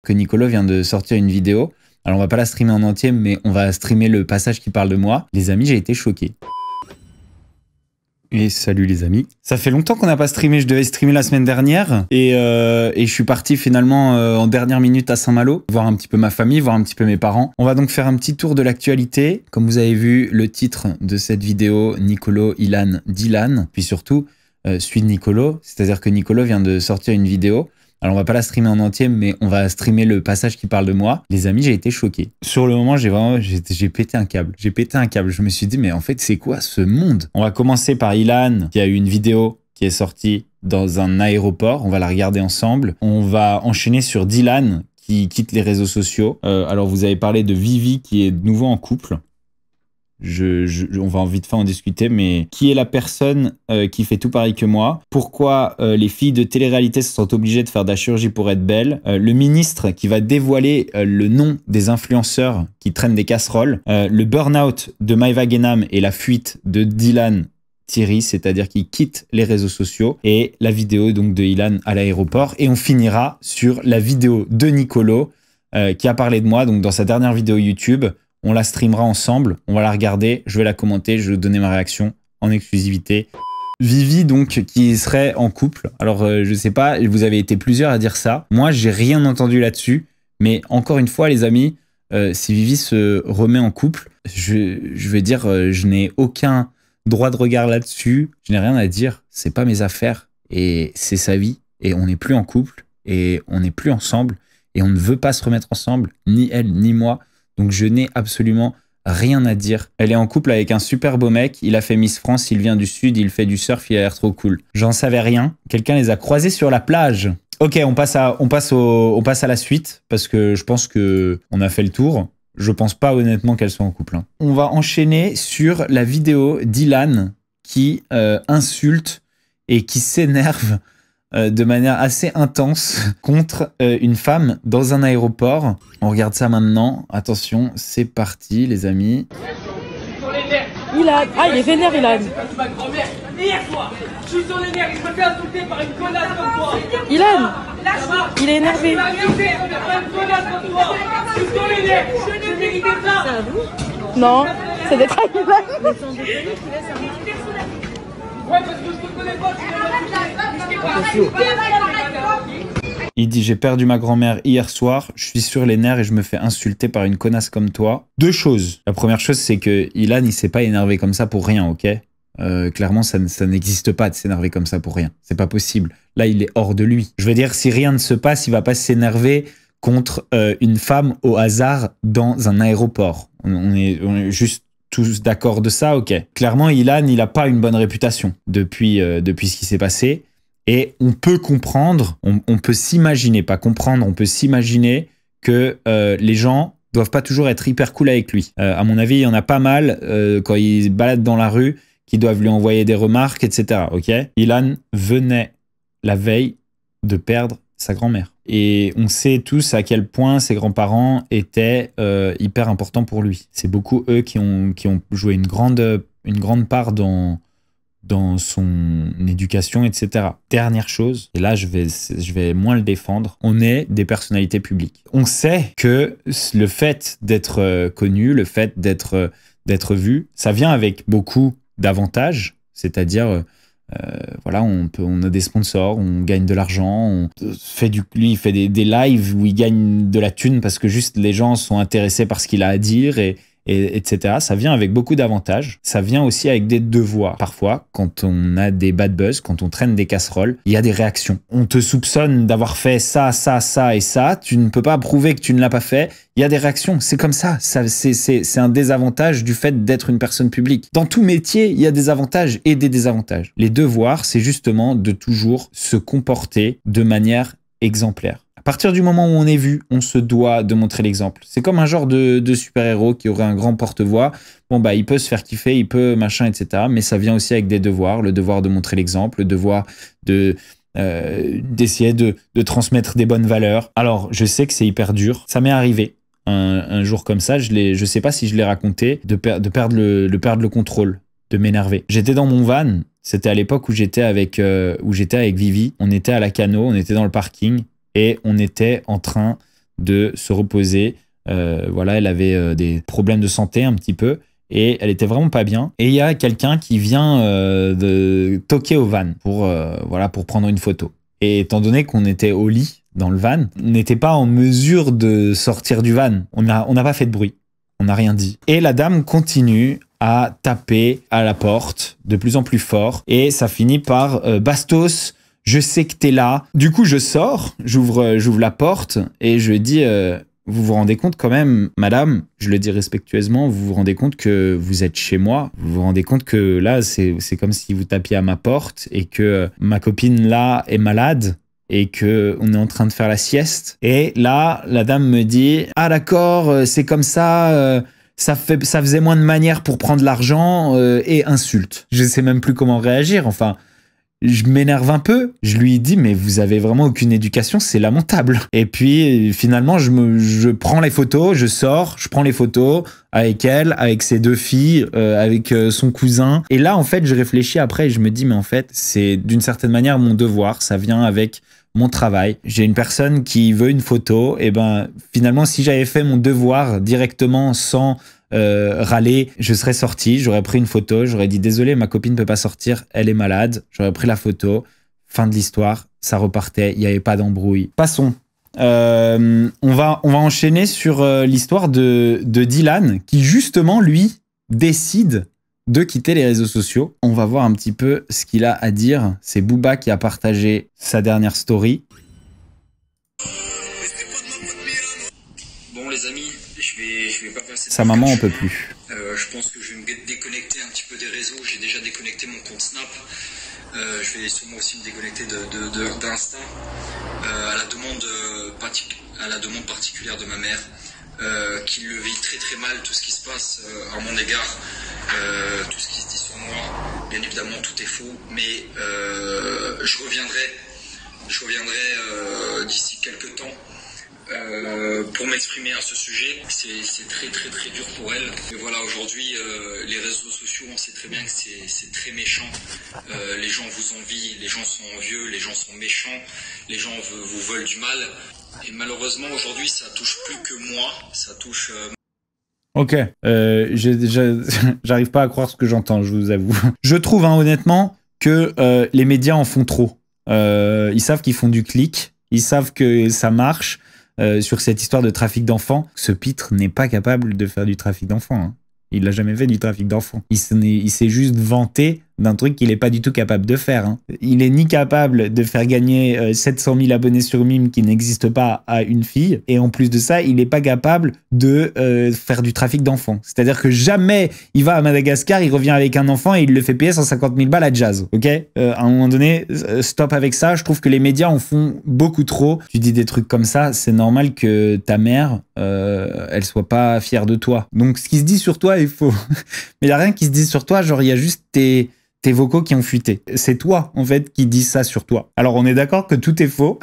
que Nicolo vient de sortir une vidéo. Alors on va pas la streamer en entier, mais on va streamer le passage qui parle de moi. Les amis, j'ai été choqué. Et salut les amis. Ça fait longtemps qu'on n'a pas streamé, je devais streamer la semaine dernière. Et je suis parti finalement en dernière minute à Saint-Malo, voir un petit peu ma famille, voir un petit peu mes parents. On va donc faire un petit tour de l'actualité. Comme vous avez vu, le titre de cette vidéo, Nicolo, Ilan, Dylan. Puis surtout, celui de Nicolo, c'est-à-dire que Nicolo vient de sortir une vidéo. Alors on va pas la streamer en entier, mais on va streamer le passage qui parle de moi. Les amis, j'ai été choqué. Sur le moment, j'ai pété un câble. J'ai pété un câble. Je me suis dit, mais en fait, c'est quoi ce monde? On va commencer par Ilan, qui a eu une vidéo qui est sortie dans un aéroport. On va la regarder ensemble. On va enchaîner sur Dylan, qui quitte les réseaux sociaux. Alors vous avez parlé de Vivi, qui est de nouveau en couple. On va vite fait en discuter, mais qui est la personne qui fait tout pareil que moi? Pourquoi les filles de télé-réalité se sont obligées de faire de la chirurgie pour être belles? Le ministre qui va dévoiler le nom des influenceurs qui traînent des casseroles, le burn-out de Maëva Guénam et la fuite de Dylan Thierry, c'est-à-dire qu'il quitte les réseaux sociaux, et la vidéo donc de Ilan à l'aéroport. Et on finira sur la vidéo de Nicolo qui a parlé de moi donc dans sa dernière vidéo YouTube. On la streamera ensemble, on va la regarder, je vais la commenter, je vais donner ma réaction en exclusivité. Vivi donc qui serait en couple. Alors je sais pas, vous avez été plusieurs à dire ça. Moi j'ai rien entendu là-dessus, mais encore une fois les amis, si Vivi se remet en couple, je vais dire je n'ai aucun droit de regard là-dessus, je n'ai rien à dire, c'est pas mes affaires et c'est sa vie et on n'est plus en couple et on n'est plus ensemble et on ne veut pas se remettre ensemble, ni elle ni moi. Donc je n'ai absolument rien à dire. Elle est en couple avec un super beau mec, il a fait Miss France, il vient du sud, il fait du surf, il a l'air trop cool. J'en savais rien, quelqu'un les a croisés sur la plage. Ok, on passe à la suite, parce que je pense qu'on a fait le tour. Je pense pas honnêtement qu'elles soient en couple. Hein. On va enchaîner sur la vidéo d'Ilan qui insulte et qui s'énerve de manière assez intense contre une femme dans un aéroport. On regarde ça maintenant. Attention, c'est parti les amis. Ilan, ah il est vénère Ilan. Hier soir, je suis sur les nerfs et je me fais insulter par une connasse comme toi. Ilan, il est énervé. Par une connasse comme toi. Je suis sur les nerfs, je méritais ça. Non, c'est des traits Ilan. Ouais, parce que je te connais pas, Il dit « J'ai perdu ma grand-mère hier soir, je suis sur les nerfs et je me fais insulter par une connasse comme toi. » Deux choses. La première chose, c'est que Ilan, il s'est pas énervé comme ça pour rien, ok? Clairement, ça n'existe pas de s'énerver comme ça pour rien. C'est pas possible. Là, il est hors de lui. Je veux dire, si rien ne se passe, il va pas s'énerver contre une femme au hasard dans un aéroport. On est juste tous d'accord de ça, ok. Clairement, Ilan, il a pas une bonne réputation depuis ce qui s'est passé. Et on peut comprendre, on peut s'imaginer, pas comprendre, on peut s'imaginer que les gens doivent pas toujours être hyper cool avec lui. À mon avis, il y en a pas mal quand il se balade dans la rue qui doivent lui envoyer des remarques, etc. Ok. Ilan venait la veille de perdre sa grand-mère. Et on sait tous à quel point ses grands-parents étaient hyper importants pour lui. C'est beaucoup eux qui ont joué une grande part dans son éducation, etc. Dernière chose, et là je vais moins le défendre, on est des personnalités publiques. On sait que le fait d'être connu, le fait d'être vu, ça vient avec beaucoup d'avantages, c'est-à-dire voilà, on a des sponsors, on gagne de l'argent, lui il fait des lives où il gagne de la thune parce que juste les gens sont intéressés par ce qu'il a à dire etc. Ça vient avec beaucoup d'avantages. Ça vient aussi avec des devoirs. Parfois, quand on a des bad buzz, quand on traîne des casseroles, il y a des réactions. On te soupçonne d'avoir fait ça, ça, ça et ça. Tu ne peux pas prouver que tu ne l'as pas fait. Il y a des réactions. C'est comme ça. C'est un désavantage du fait d'être une personne publique. Dans tout métier, il y a des avantages et des désavantages. Les devoirs, c'est justement de toujours se comporter de manière exemplaire. À partir du moment où on est vu, on se doit de montrer l'exemple. C'est comme un genre de super-héros qui aurait un grand porte-voix. Bon, bah, il peut se faire kiffer, il peut machin, etc. Mais ça vient aussi avec des devoirs. Le devoir de montrer l'exemple, le devoir d'essayer de transmettre des bonnes valeurs. Alors, je sais que c'est hyper dur. Ça m'est arrivé un jour comme ça. Je sais pas si je l'ai raconté, de perdre le contrôle, de m'énerver. J'étais dans mon van. C'était à l'époque où j'étais avec Vivi. On était à la Cano, on était dans le parking. Et on était en train de se reposer. Voilà, elle avait des problèmes de santé un petit peu et elle était vraiment pas bien. Et il y a quelqu'un qui vient de toquer au van voilà, pour prendre une photo. Et étant donné qu'on était au lit dans le van, on n'était pas en mesure de sortir du van. On n'a pas fait de bruit. On n'a rien dit. Et la dame continue à taper à la porte de plus en plus fort. Et ça finit par Bastos, je sais que t'es là. Du coup, je sors, j'ouvre la porte et je dis vous vous rendez compte quand même, madame, je le dis respectueusement, vous vous rendez compte que vous êtes chez moi. Vous vous rendez compte que là, c'est comme si vous tapiez à ma porte et que ma copine là est malade. Et que on est en train de faire la sieste. Et là, la dame me dit « Ah d'accord, c'est comme ça, ça faisait moins de manières pour prendre l'argent et insulte. » Je sais même plus comment réagir. Enfin, je m'énerve un peu. Je lui dis « Mais vous avez vraiment aucune éducation, c'est lamentable. » Et puis finalement, je prends les photos, je sors, je prends les photos avec elle, avec ses 2 filles, avec son cousin. Et là, en fait, je réfléchis après et je me dis « Mais en fait, c'est d'une certaine manière mon devoir. Ça vient avec mon travail. J'ai une personne qui veut une photo. Et ben, finalement, si j'avais fait mon devoir directement sans râler, je serais sorti, j'aurais pris une photo, j'aurais dit désolé, ma copine ne peut pas sortir, elle est malade. J'aurais pris la photo. Fin de l'histoire. Ça repartait. Il n'y avait pas d'embrouille. Passons. On va enchaîner sur l'histoire de Dylan qui justement, lui, décide de quitter les réseaux sociaux. On va voir un petit peu ce qu'il a à dire. C'est Booba qui a partagé sa dernière story. Bon les amis, je vais pas passer... Sa maman en peut plus. Je pense que je vais me déconnecter un petit peu des réseaux. J'ai déjà déconnecté mon compte Snap. Je vais sûrement aussi me déconnecter d'Insta. À la demande particulière de ma mère. Qui le vit très très mal, tout ce qui se passe à mon égard, tout ce qui se dit sur moi. Bien évidemment, tout est faux, mais je reviendrai d'ici quelques temps pour m'exprimer à ce sujet. C'est très très très dur pour elle. Mais voilà, aujourd'hui, les réseaux sociaux, on sait très bien que c'est très méchant. Les gens vous envient, les gens sont envieux, les gens sont méchants, les gens vous veulent du mal. Et malheureusement, aujourd'hui, ça touche plus que moi. Ça touche... Ok, j'arrive pas à croire ce que j'entends, je vous avoue. Je trouve, honnêtement, que les médias en font trop. Ils savent qu'ils font du clic, ils savent que ça marche sur cette histoire de trafic d'enfants. Ce pitre n'est pas capable de faire du trafic d'enfants. Hein. Il n'a jamais fait du trafic d'enfants. Il s'est juste vanté d'un truc qu'il n'est pas du tout capable de faire. Hein. Il est ni capable de faire gagner 700 000 abonnés sur Mime qui n'existent pas à une fille. Et en plus de ça, il n'est pas capable de faire du trafic d'enfants. C'est-à-dire que jamais il va à Madagascar, il revient avec un enfant et il le fait payer 150 000 balles à Jazz. Ok, à un moment donné, stop avec ça. Je trouve que les médias en font beaucoup trop. Tu dis des trucs comme ça, c'est normal que ta mère, elle soit pas fière de toi. Donc ce qui se dit sur toi est faux. Mais il n'y a rien qui se dit sur toi, genre il y a juste tes vocaux qui ont fuité. C'est toi, en fait, qui dis ça sur toi. Alors, on est d'accord que tout est faux,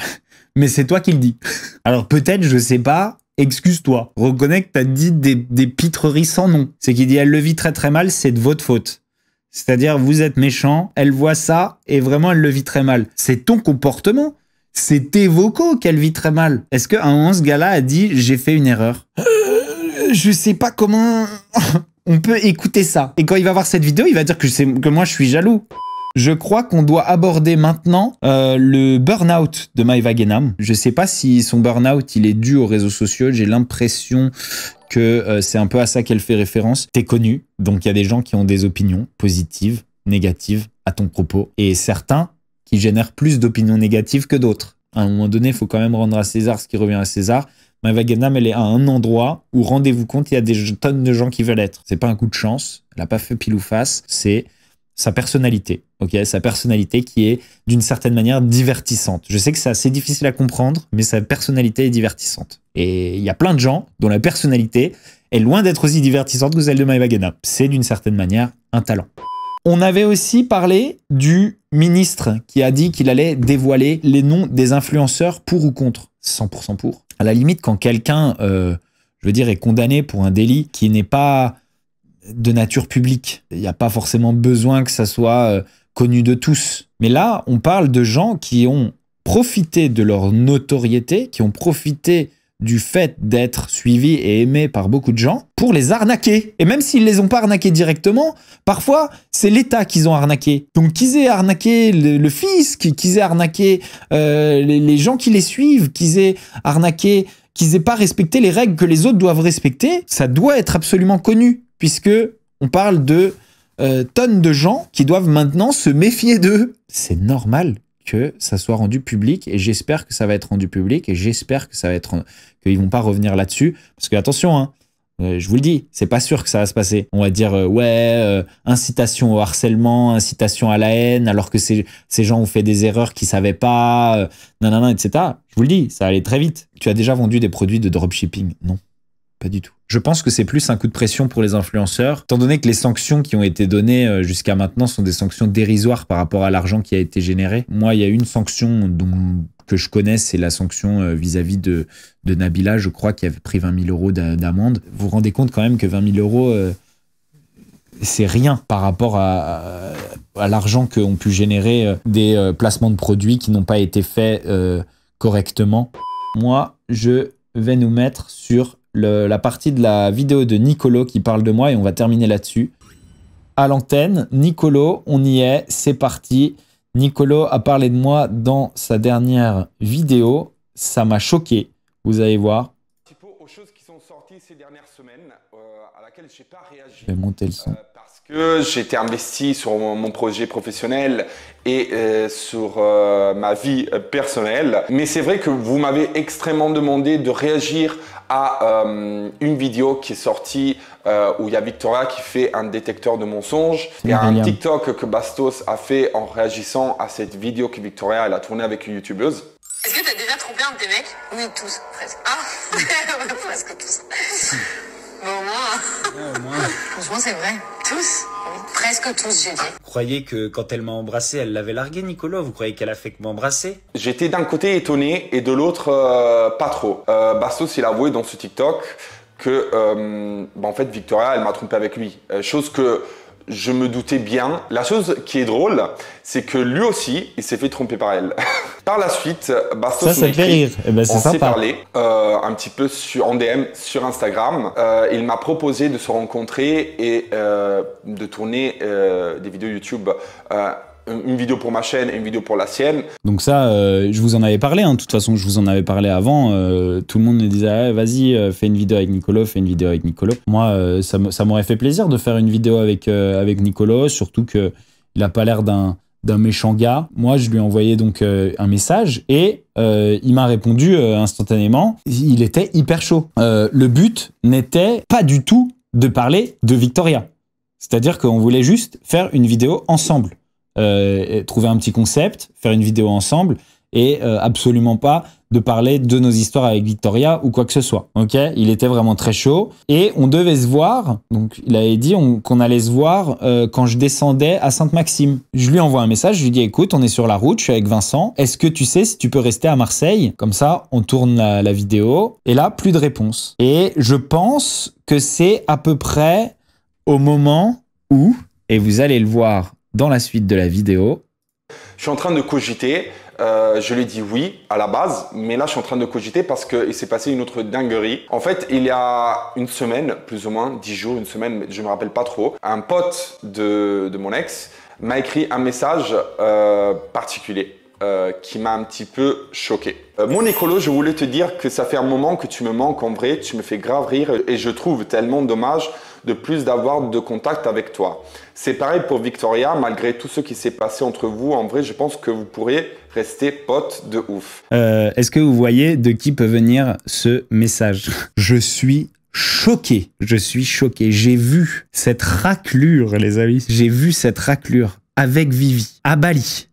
mais c'est toi qui le dis. Alors, peut-être, je sais pas, excuse-toi. Reconnais que t'as dit des pitreries sans nom. C'est qu'il dit, elle le vit très très mal, c'est de votre faute. C'est-à-dire, vous êtes méchant, elle voit ça, et vraiment, elle le vit très mal. C'est ton comportement. C'est tes vocaux qu'elle vit très mal. Est-ce qu'à un moment, ce gars-là a dit, j'ai fait une erreur? Je sais pas comment... On peut écouter ça. Et quand il va voir cette vidéo, il va dire que moi, je suis jaloux. Je crois qu'on doit aborder maintenant le burn-out de Maeva Guénam. Je sais pas si son burn-out, il est dû aux réseaux sociaux. J'ai l'impression que c'est un peu à ça qu'elle fait référence. T'es connu, donc il y a des gens qui ont des opinions positives, négatives à ton propos. Et certains qui génèrent plus d'opinions négatives que d'autres. À un moment donné, il faut quand même rendre à César ce qui revient à César. Maeva Guénam, elle est à un endroit où, rendez-vous compte, il y a des tonnes de gens qui veulent être. C'est pas un coup de chance, elle n'a pas fait pile ou face, c'est sa personnalité. Ok, sa personnalité qui est d'une certaine manière divertissante. Je sais que c'est assez difficile à comprendre, mais sa personnalité est divertissante. Et il y a plein de gens dont la personnalité est loin d'être aussi divertissante que celle de Maeva Guénam. C'est d'une certaine manière un talent. On avait aussi parlé du ministre qui a dit qu'il allait dévoiler les noms des influenceurs pour ou contre. 100% pour. À la limite, quand quelqu'un, je veux dire, est condamné pour un délit qui n'est pas de nature publique, il n'y a pas forcément besoin que ça soit connu de tous. Mais là, on parle de gens qui ont profité de leur notoriété, qui ont profité du fait d'être suivis et aimés par beaucoup de gens pour les arnaquer. Et même s'ils les ont pas arnaqués directement, parfois, c'est l'État qu'ils ont arnaqué. Donc, qu'ils aient arnaqué le fisc, qu'ils aient arnaqué les gens qui les suivent, qu'ils aient arnaqué, qu'ils aient pas respecté les règles que les autres doivent respecter, ça doit être absolument connu, puisque on parle de tonnes de gens qui doivent maintenant se méfier d'eux. C'est normal que ça soit rendu public et j'espère que ça va être rendu public et j'espère que ça va être qu'ils vont pas revenir là-dessus parce que attention hein, je vous le dis, c'est pas sûr que ça va se passer. On va dire incitation au harcèlement, incitation à la haine alors que ces gens ont fait des erreurs qu'ils savaient pas, nanana, etc. Je vous le dis, ça allait très vite. Tu as déjà vendu des produits de dropshipping? Non, pas du tout. Je pense que c'est plus un coup de pression pour les influenceurs, étant donné que les sanctions qui ont été données jusqu'à maintenant sont des sanctions dérisoires par rapport à l'argent qui a été généré. Moi, il y a une sanction que je connais, c'est la sanction vis-à-vis de Nabila, je crois, qui avait pris 20 000 € d'amende. Vous vous rendez compte quand même que 20 000 €, c'est rien par rapport à l'argent qu'ont pu générer des placements de produits qui n'ont pas été faits correctement. Moi, je vais nous mettre sur la partie de la vidéo de Nicolo qui parle de moi et on va terminer là-dessus. À l'antenne, Nicolo, on y est, c'est parti. Nicolo a parlé de moi dans sa dernière vidéo. Ça m'a choqué, vous allez voir. Un petit peu aux choses qui sont sorties ces dernières semaines, à laquelle je n'ai pas réagi. Je vais monter le son. Parce que j'étais investi sur mon projet professionnel et sur ma vie personnelle. Mais c'est vrai que vous m'avez extrêmement demandé de réagir à une vidéo qui est sortie où il y a Victoria qui fait un détecteur de mensonges. Il y a un TikTok que Bastos a fait en réagissant à cette vidéo que Victoria elle a tournée avec une youtubeuse. Est-ce que tu as déjà trompé un de tes mecs? Oui, tous, presque. Ah, presque tous. Bon, au moins. Franchement, c'est vrai. Tous. Presque tous, j'ai dit. Vous croyez que quand elle m'a embrassé, elle l'avait largué, Nicolo? Vous croyez qu'elle a fait que m'embrasser? J'étais d'un côté étonné et de l'autre pas trop. Bastos, il a avoué dans ce TikTok que en fait, Victoria, elle m'a trompé avec lui. Chose que je me doutais bien. La chose qui est drôle, c'est que lui aussi, il s'est fait tromper par elle. Par la suite, Bastos ça fait rire. Eh ben, on s'est parlé un petit peu en DM sur Instagram. Il m'a proposé de se rencontrer et de tourner des vidéos YouTube. Une vidéo pour ma chaîne et une vidéo pour la sienne. Donc ça, je vous en avais parlé, hein. De toute façon, je vous en avais parlé avant. Tout le monde me disait ah, vas-y, fais une vidéo avec Nicolo, fais une vidéo avec Nicolo. Moi, ça m'aurait fait plaisir de faire une vidéo avec Nicolo, surtout qu'il n'a pas l'air d'un méchant gars. Moi, je lui ai envoyé donc un message et il m'a répondu instantanément. Il était hyper chaud. Le but n'était pas du tout de parler de Victoria. C'est-à-dire qu'on voulait juste faire une vidéo ensemble. Trouver un petit concept, faire une vidéo ensemble et absolument pas de parler de nos histoires avec Victoria ou quoi que ce soit. Ok, il était vraiment très chaud et on devait se voir. Donc il avait dit qu'on allait se voir quand je descendais à Sainte-Maxime. Je lui envoie un message, je lui dis écoute, on est sur la route, je suis avec Vincent. Est-ce que tu sais si tu peux rester à Marseille? Comme ça, on tourne la vidéo. Et là, plus de réponse. Et je pense que c'est à peu près au moment où, et vous allez le voir dans la suite de la vidéo. Je suis en train de cogiter. Je lui ai dit oui à la base, mais là je suis en train de cogiter parce qu'il s'est passé une autre dinguerie. En fait, il y a une semaine, plus ou moins, 10 jours, une semaine, mais je ne me rappelle pas trop, un pote de mon ex m'a écrit un message particulier qui m'a un petit peu choqué. Mon Nicolo, je voulais te dire que ça fait un moment que tu me manques en vrai, tu me fais grave rire et je trouve tellement dommage de plus d'avoir de contact avec toi. C'est pareil pour Victoria, malgré tout ce qui s'est passé entre vous, en vrai, je pense que vous pourrez rester potes de ouf. Est-ce que vous voyez de qui peut venir ce message? Je suis choqué. Je suis choqué. J'ai vu cette raclure, les amis. J'ai vu cette raclure avec Vivi à Bali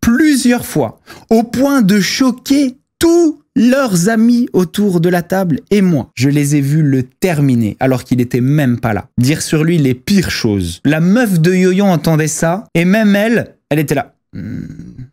plusieurs fois, au point de choquer tous leurs amis autour de la table et moi. Je les ai vus le terminer alors qu'il était même pas là. Dire sur lui les pires choses. La meuf de Yo-Yo entendait ça et même elle était là.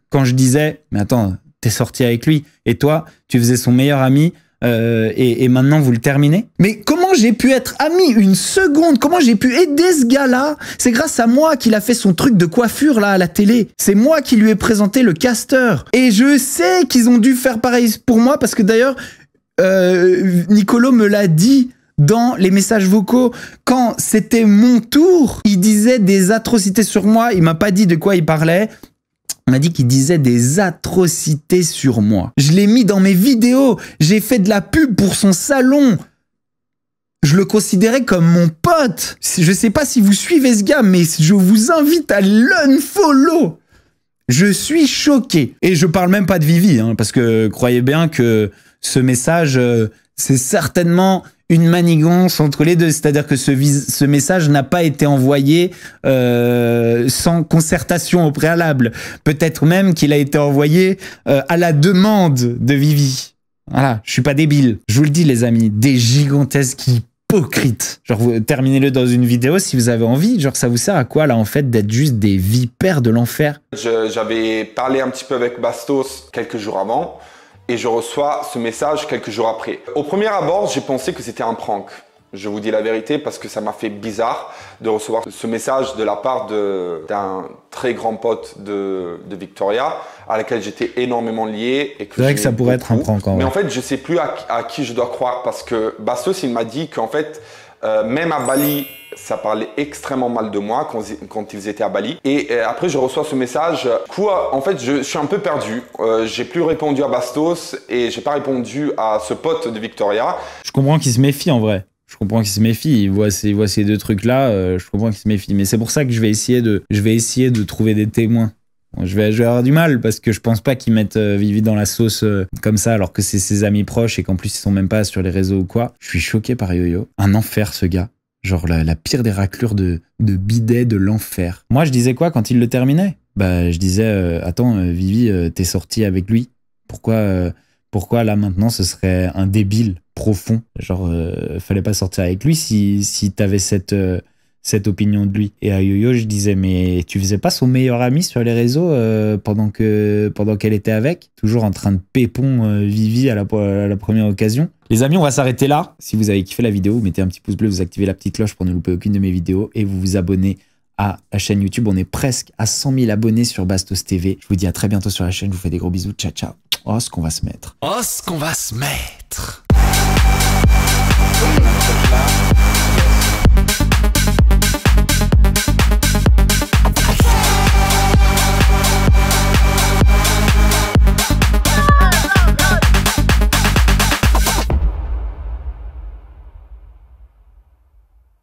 Quand je disais, mais attends, t'es sorti avec lui et toi, tu faisais son meilleur ami et maintenant vous le terminez. Mais comment j'ai pu être ami une seconde? Comment j'ai pu aider ce gars-là? C'est grâce à moi qu'il a fait son truc de coiffure là à la télé. C'est moi qui lui ai présenté le caster. Et je sais qu'ils ont dû faire pareil pour moi parce que d'ailleurs, Nicolo me l'a dit dans les messages vocaux. Quand c'était mon tour, il disait des atrocités sur moi. Il m'a pas dit de quoi il parlait. On m'a dit qu'il disait des atrocités sur moi. Je l'ai mis dans mes vidéos. J'ai fait de la pub pour son salon. Je le considérais comme mon pote. Je sais pas si vous suivez ce gars, mais je vous invite à l'unfollow. Je suis choqué. Et je parle même pas de Vivi, hein, parce que croyez bien que ce message, c'est certainement une manigance entre les deux. C'est-à-dire que ce message n'a pas été envoyé sans concertation au préalable. Peut-être même qu'il a été envoyé à la demande de Vivi. Voilà, je suis pas débile. Je vous le dis les amis, des gigantesques hypocrites. Genre, terminez-le dans une vidéo si vous avez envie. Genre, ça vous sert à quoi là en fait d'être juste des vipères de l'enfer? J'avais parlé un petit peu avec Bastos quelques jours avant. Et je reçois ce message quelques jours après. Au premier abord, j'ai pensé que c'était un prank. Je vous dis la vérité parce que ça m'a fait bizarre de recevoir ce message de la part d'un très grand pote de Victoria à laquelle j'étais énormément lié. C'est vrai que ça pourrait être un prank. Mais en fait, je ne sais plus à qui je dois croire parce que Bastos, il m'a dit qu'en fait, même à Bali, ça parlait extrêmement mal de moi quand ils étaient à Bali. Et après, je reçois ce message. En fait, je suis un peu perdu. J'ai plus répondu à Bastos et j'ai pas répondu à ce pote de Victoria. Je comprends qu'il se méfie en vrai. Je comprends qu'il se méfie. Il voit ces deux trucs-là. Je comprends qu'il se méfie. Mais c'est pour ça que je vais essayer de trouver des témoins. Je vais avoir du mal parce que je pense pas qu'ils mettent Vivi dans la sauce comme ça alors que c'est ses amis proches et qu'en plus ils sont même pas sur les réseaux ou quoi. Je suis choqué par Yo-Yo. Un enfer ce gars. Genre la pire des raclures de bidet de l'enfer. Moi, je disais quoi quand il le terminait? Bah, je disais, attends, Vivi, t'es sorti avec lui. Pourquoi là maintenant ce serait un débile profond? Genre, fallait pas sortir avec lui si t'avais cette opinion de lui. Et à Yo-Yo, je disais, mais tu faisais pas son meilleur ami sur les réseaux pendant qu'elle était avec? Toujours en train de pépon Vivi à la première occasion. Les amis, on va s'arrêter là. Si vous avez kiffé la vidéo, vous mettez un petit pouce bleu, vous activez la petite cloche pour ne louper aucune de mes vidéos et vous vous abonnez à la chaîne YouTube. On est presque à 100 000 abonnés sur Bastos TV. Je vous dis à très bientôt sur la chaîne. Je vous fais des gros bisous. Ciao, ciao. Oh, ce qu'on va se mettre. Oh, ce qu'on va se mettre.